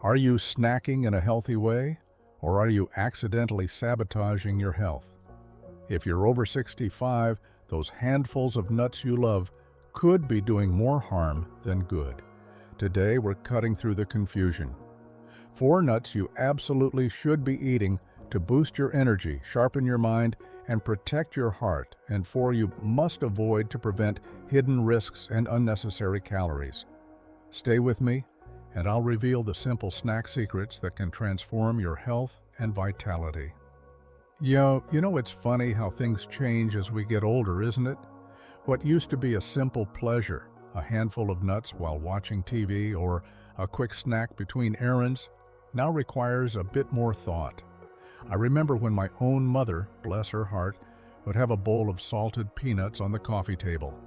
Are you snacking in a healthy way, or are you accidentally sabotaging your health? If you're over 65, those handfuls of nuts you love could be doing more harm than good. Today, we're cutting through the confusion. 4 nuts you absolutely should be eating to boost your energy, sharpen your mind, and protect your heart, and 4 you must avoid to prevent hidden risks and unnecessary calories. Stay with me, and I'll reveal the simple snack secrets that can transform your health and vitality. It's funny how things change as we get older, isn't it? What used to be a simple pleasure, a handful of nuts while watching TV or a quick snack between errands, now requires a bit more thought. I remember when my own mother, bless her heart, would have a bowl of salted peanuts on the coffee table.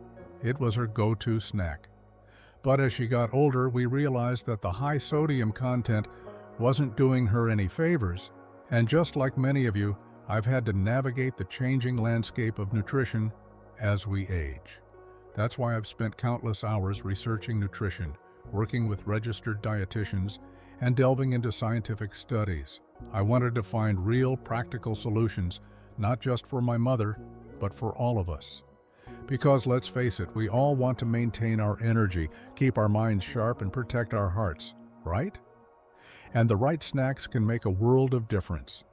It was her go-to snack. But as she got older, we realized that the high sodium content wasn't doing her any favors. And just like many of you, I've had to navigate the changing landscape of nutrition as we age. That's why I've spent countless hours researching nutrition, working with registered dietitians, and delving into scientific studies. I wanted to find real, practical solutions, not just for my mother, but for all of us. Because let's face it, we all want to maintain our energy, keep our minds sharp, and protect our hearts, right? And the right snacks can make a world of difference.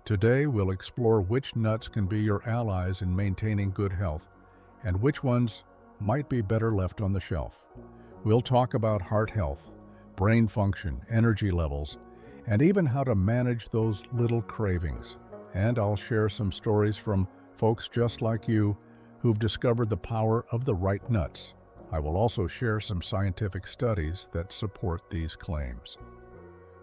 Today, we'll explore which nuts can be your allies in maintaining good health, and which ones might be better left on the shelf. We'll talk about heart health, brain function, energy levels, and even how to manage those little cravings. And I'll share some stories from folks just like you who've discovered the power of the right nuts. I will also share some scientific studies that support these claims.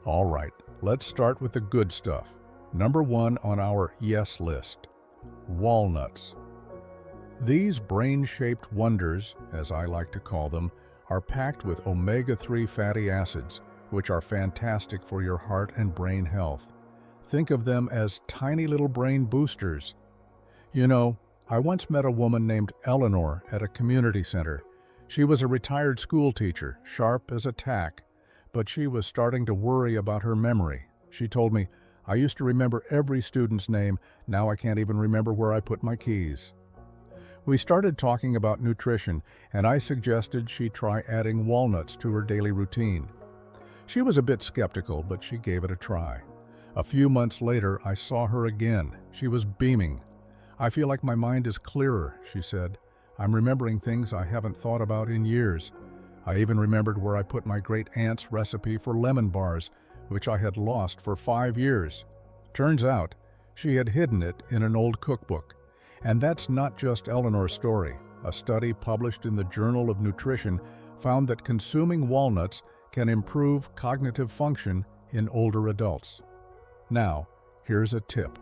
All right, let's start with the good stuff. Number 1 on our yes list, walnuts. These brain-shaped wonders, as I like to call them, are packed with omega-3 fatty acids, which are fantastic for your heart and brain health. Think of them as tiny little brain boosters. I once met a woman named Eleanor at a community center. She was a retired school teacher, sharp as a tack, but she was starting to worry about her memory. She told me, "I used to remember every student's name, now I can't even remember where I put my keys." We started talking about nutrition, and I suggested she try adding walnuts to her daily routine. She was a bit skeptical, but she gave it a try. A few months later, I saw her again. She was beaming. "I feel like my mind is clearer," she said. "I'm remembering things I haven't thought about in years. I even remembered where I put my great-aunt's recipe for lemon bars, which I had lost for 5 years. Turns out, she had hidden it in an old cookbook. And that's not just Eleanor's story. A study published in the Journal of Nutrition found that consuming walnuts can improve cognitive function in older adults. Now, here's a tip.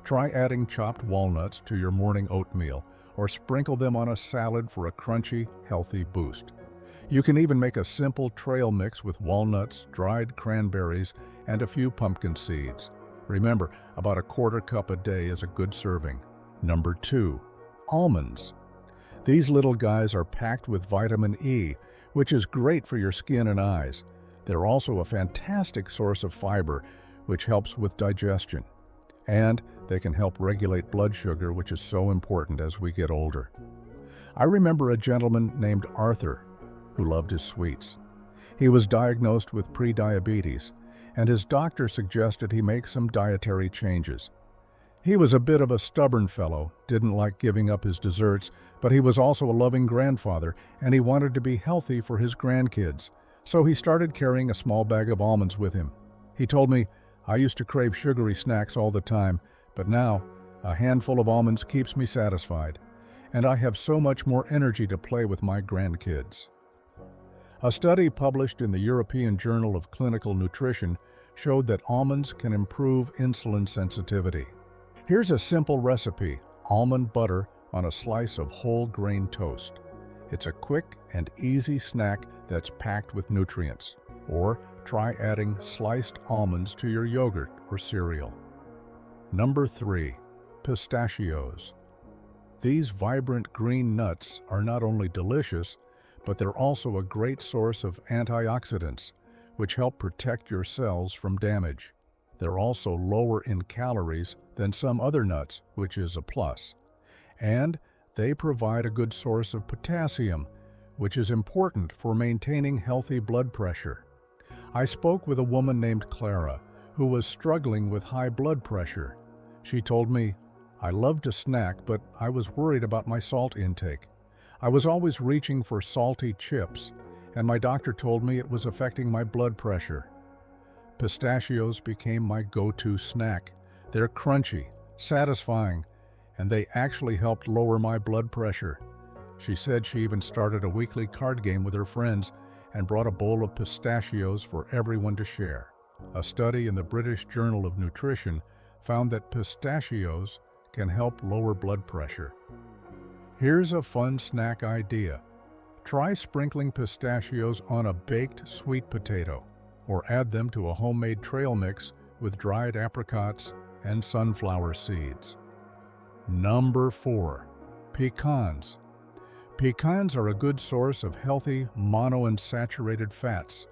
Try adding chopped walnuts to your morning oatmeal, or sprinkle them on a salad for a crunchy, healthy boost. You can even make a simple trail mix with walnuts, dried cranberries, and a few pumpkin seeds. Remember, about a quarter cup a day is a good serving. Number 2, almonds. These little guys are packed with vitamin E, which is great for your skin and eyes. They're also a fantastic source of fiber, which helps with digestion. And they can help regulate blood sugar, which is so important as we get older. I remember a gentleman named Arthur who loved his sweets. He was diagnosed with prediabetes, and his doctor suggested he make some dietary changes. He was a bit of a stubborn fellow, didn't like giving up his desserts, but he was also a loving grandfather, and he wanted to be healthy for his grandkids. So he started carrying a small bag of almonds with him. He told me, "I used to crave sugary snacks all the time, but now a handful of almonds keeps me satisfied, and I have so much more energy to play with my grandkids." A study published in the European Journal of Clinical Nutrition showed that almonds can improve insulin sensitivity. Here's a simple recipe: almond butter on a slice of whole grain toast. It's a quick and easy snack that's packed with nutrients. Or try adding sliced almonds to your yogurt or cereal. Number 3, pistachios. These vibrant green nuts are not only delicious, but they're also a great source of antioxidants, which help protect your cells from damage. They're also lower in calories than some other nuts, which is a plus. And they provide a good source of potassium, which is important for maintaining healthy blood pressure. I spoke with a woman named Clara, who was struggling with high blood pressure. She told me, "I love to snack, but I was worried about my salt intake. I was always reaching for salty chips, and my doctor told me it was affecting my blood pressure." Pistachios became my go-to snack. They're crunchy, satisfying, and they actually helped lower my blood pressure. She said she even started a weekly card game with her friends and brought a bowl of pistachios for everyone to share. A study in the British Journal of Nutrition found that pistachios can help lower blood pressure. Here's a fun snack idea. Try sprinkling pistachios on a baked sweet potato, or add them to a homemade trail mix with dried apricots and sunflower seeds. Number 4. Pecans. Pecans are a good source of healthy monounsaturated fats,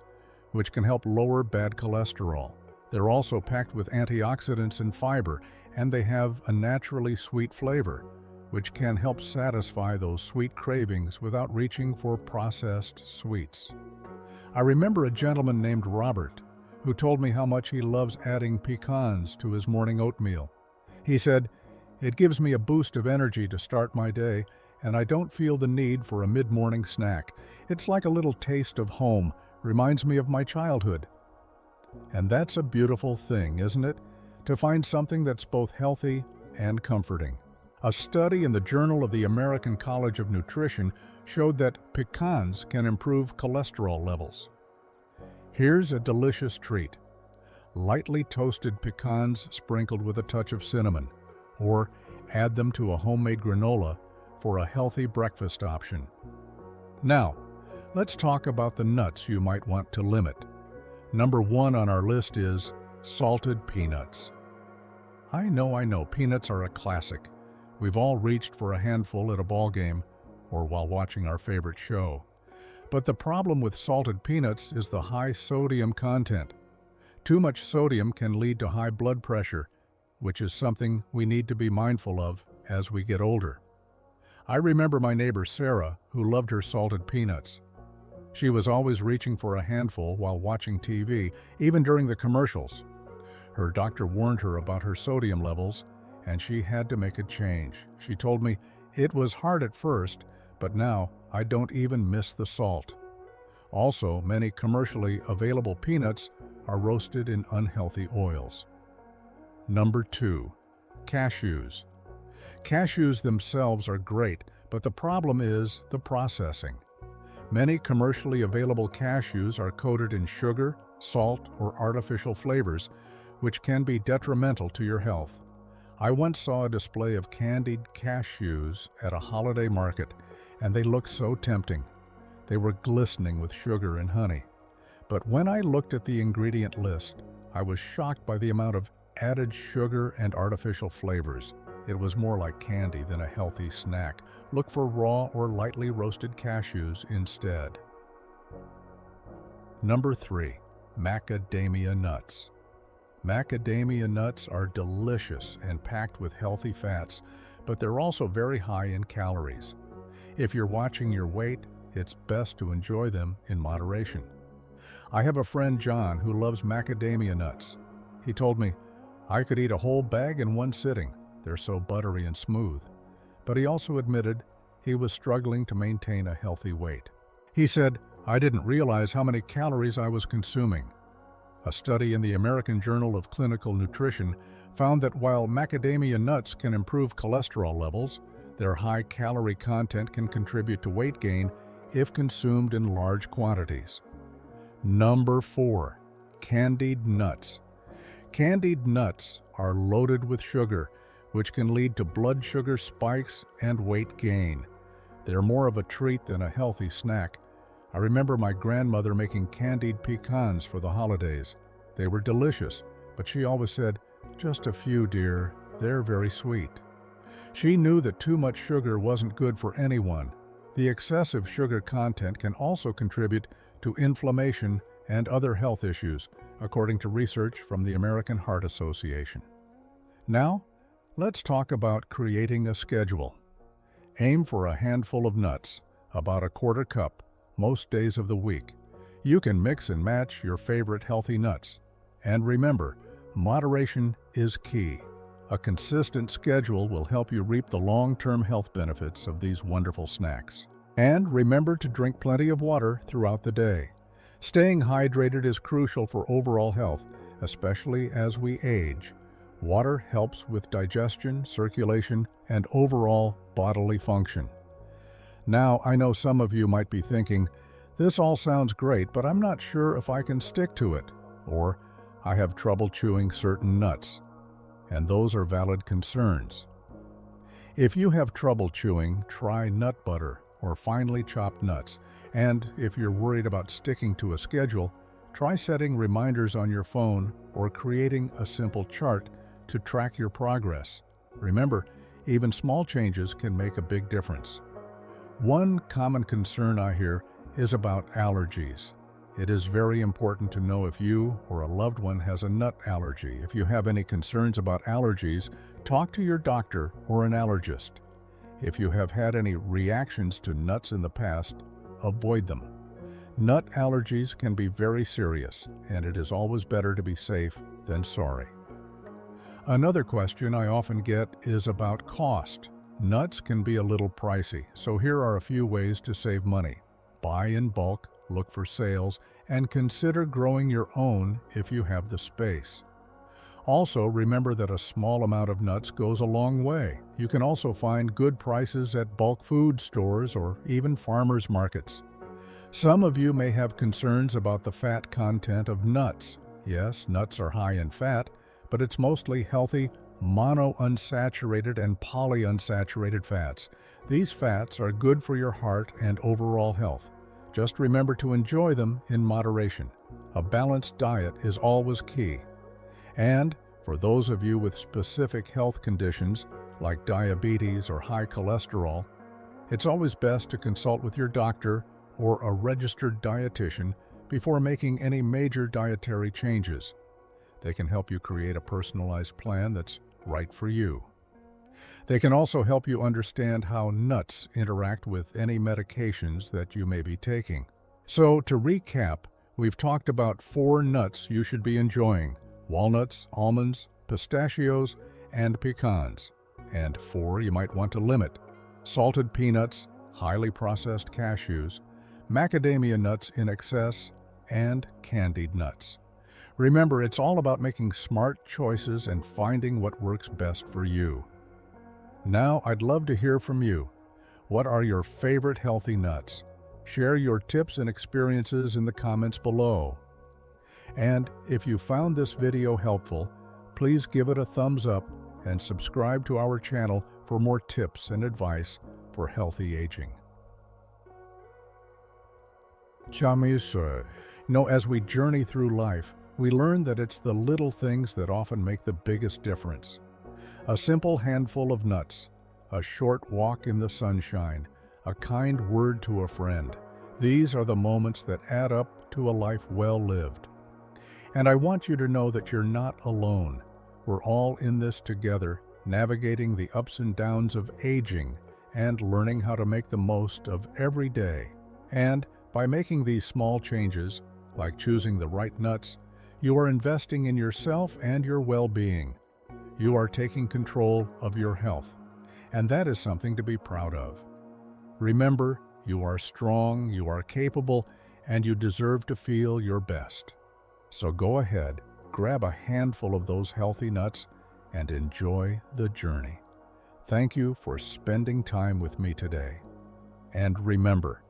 which can help lower bad cholesterol. They're also packed with antioxidants and fiber, and they have a naturally sweet flavor, which can help satisfy those sweet cravings without reaching for processed sweets. I remember a gentleman named Robert who told me how much he loves adding pecans to his morning oatmeal. He said, "It gives me a boost of energy to start my day, and I don't feel the need for a mid-morning snack. It's like a little taste of home, reminds me of my childhood." And that's a beautiful thing, isn't it? To find something that's both healthy and comforting. A study in the Journal of the American College of Nutrition showed that pecans can improve cholesterol levels. Here's a delicious treat. Lightly toasted pecans sprinkled with a touch of cinnamon, or add them to a homemade granola for a healthy breakfast option. Now, let's talk about the nuts you might want to limit. Number 1 on our list is salted peanuts. I know, peanuts are a classic. We've all reached for a handful at a ball game or while watching our favorite show. But the problem with salted peanuts is the high sodium content. Too much sodium can lead to high blood pressure, which is something we need to be mindful of as we get older. I remember my neighbor Sarah, who loved her salted peanuts. She was always reaching for a handful while watching TV, even during the commercials. Her doctor warned her about her sodium levels, and she had to make a change. She told me, "It was hard at first, but now I don't even miss the salt." Also, many commercially available peanuts are roasted in unhealthy oils. Number 2. Cashews. Cashews themselves are great, but the problem is the processing. Many commercially available cashews are coated in sugar, salt, or artificial flavors, which can be detrimental to your health. I once saw a display of candied cashews at a holiday market, and they looked so tempting. They were glistening with sugar and honey. But when I looked at the ingredient list, I was shocked by the amount of added sugar and artificial flavors. It was more like candy than a healthy snack. Look for raw or lightly roasted cashews instead. Number 3. Macadamia nuts. Macadamia nuts are delicious and packed with healthy fats, but they're also very high in calories. If you're watching your weight, it's best to enjoy them in moderation. I have a friend, John, who loves macadamia nuts. He told me, "I could eat a whole bag in one sitting. They're so buttery and smooth." But he also admitted he was struggling to maintain a healthy weight. He said, "I didn't realize how many calories I was consuming." A study in the American Journal of Clinical Nutrition found that while macadamia nuts can improve cholesterol levels, their high calorie content can contribute to weight gain if consumed in large quantities. Number 4. Candied nuts. Candied nuts are loaded with sugar, which can lead to blood sugar spikes and weight gain. They're more of a treat than a healthy snack. I remember my grandmother making candied pecans for the holidays. They were delicious, but she always said, "Just a few, dear. They're very sweet." She knew that too much sugar wasn't good for anyone. The excessive sugar content can also contribute to inflammation and other health issues, according to research from the American Heart Association. Now, let's talk about creating a schedule. Aim for a handful of nuts, about a quarter cup, most days of the week. You can mix and match your favorite healthy nuts. And remember, moderation is key. A consistent schedule will help you reap the long-term health benefits of these wonderful snacks. And remember to drink plenty of water throughout the day. Staying hydrated is crucial for overall health, especially as we age. Water helps with digestion, circulation, and overall bodily function. Now, I know some of you might be thinking, this all sounds great, but I'm not sure if I can stick to it, or I have trouble chewing certain nuts. And those are valid concerns. If you have trouble chewing, try nut butter or finely chopped nuts. And if you're worried about sticking to a schedule, try setting reminders on your phone or creating a simple chart to track your progress. Remember, even small changes can make a big difference. One common concern I hear is about allergies. It is very important to know if you or a loved one has a nut allergy. If you have any concerns about allergies, talk to your doctor or an allergist. If you have had any reactions to nuts in the past, avoid them. Nut allergies can be very serious, and it is always better to be safe than sorry. Another question I often get is about cost. Nuts can be a little pricey, so here are a few ways to save money. Buy in bulk, look for sales, and consider growing your own if you have the space. Also, remember that a small amount of nuts goes a long way. You can also find good prices at bulk food stores or even farmers markets. Some of you may have concerns about the fat content of nuts. Yes, nuts are high in fat, but it's mostly healthy monounsaturated and polyunsaturated fats. These fats are good for your heart and overall health. Just remember to enjoy them in moderation. A balanced diet is always key. And for those of you with specific health conditions like diabetes or high cholesterol, it's always best to consult with your doctor or a registered dietitian before making any major dietary changes. They can help you create a personalized plan that's right for you. They can also help you understand how nuts interact with any medications that you may be taking. So, to recap, we've talked about 4 nuts you should be enjoying: walnuts, almonds, pistachios, and pecans. And 4 you might want to limit: salted peanuts, highly processed cashews, macadamia nuts in excess, and candied nuts. Remember, it's all about making smart choices and finding what works best for you. Now, I'd love to hear from you. What are your favorite healthy nuts? Share your tips and experiences in the comments below. And if you found this video helpful, please give it a thumbs up and subscribe to our channel for more tips and advice for healthy aging. As we journey through life, we learn that it's the little things that often make the biggest difference. A simple handful of nuts, a short walk in the sunshine, a kind word to a friend. These are the moments that add up to a life well lived. And I want you to know that you're not alone. We're all in this together, navigating the ups and downs of aging and learning how to make the most of every day. And by making these small changes, like choosing the right nuts, you are investing in yourself and your well-being. You are taking control of your health, and that is something to be proud of. Remember, you are strong, you are capable, and you deserve to feel your best. So go ahead, grab a handful of those healthy nuts, and enjoy the journey. Thank you for spending time with me today. And remember,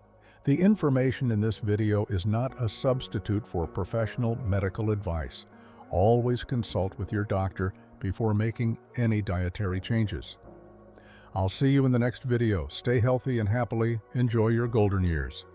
the information in this video is not a substitute for professional medical advice. Always consult with your doctor before making any dietary changes. I'll see you in the next video. Stay healthy and happily enjoy your golden years.